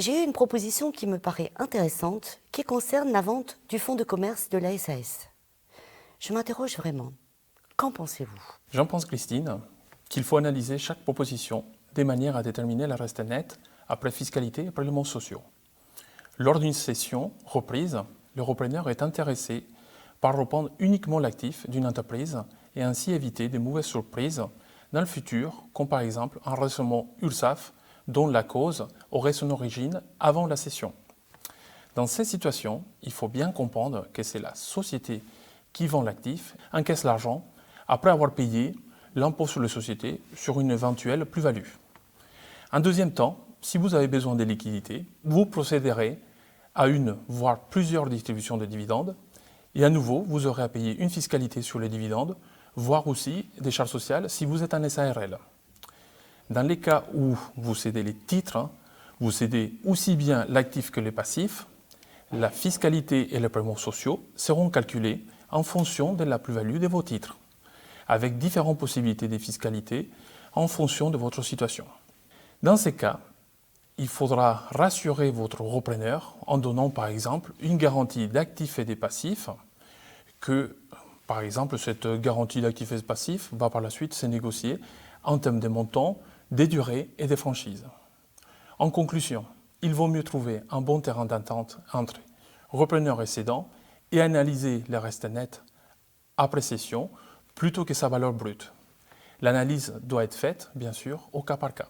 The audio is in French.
J'ai eu une proposition qui me paraît intéressante, qui concerne la vente du fonds de commerce de la SAS. Je m'interroge vraiment. Qu'en pensez-vous? J'en pense, Christine, qu'il faut analyser chaque proposition de manière à déterminer le reste net après fiscalité et prélèvements sociaux. Lors d'une session reprise, le repreneur est intéressé par reprendre uniquement l'actif d'une entreprise et ainsi éviter de mauvaises surprises dans le futur, comme par exemple un versement URSSAF dont la cause aurait son origine avant la cession. Dans ces situations, il faut bien comprendre que c'est la société qui vend l'actif, encaisse l'argent, après avoir payé l'impôt sur les sociétés sur une éventuelle plus-value. En deuxième temps, si vous avez besoin de liquidités, vous procéderez à une, voire plusieurs distributions de dividendes, et à nouveau, vous aurez à payer une fiscalité sur les dividendes, voire aussi des charges sociales si vous êtes un SARL. Dans les cas où vous cédez les titres, vous cédez aussi bien l'actif que les passifs, la fiscalité et les prélèvements sociaux seront calculés en fonction de la plus-value de vos titres, avec différentes possibilités de fiscalité en fonction de votre situation. Dans ces cas, il faudra rassurer votre repreneur en donnant par exemple une garantie d'actifs et des passifs que, par exemple, cette garantie d'actifs et de passifs va par la suite se négocier en termes de montants, des durées et des franchises. En conclusion, il vaut mieux trouver un bon terrain d'entente entre repreneur et cédant et analyser le reste net après cession plutôt que sa valeur brute. L'analyse doit être faite, bien sûr, au cas par cas.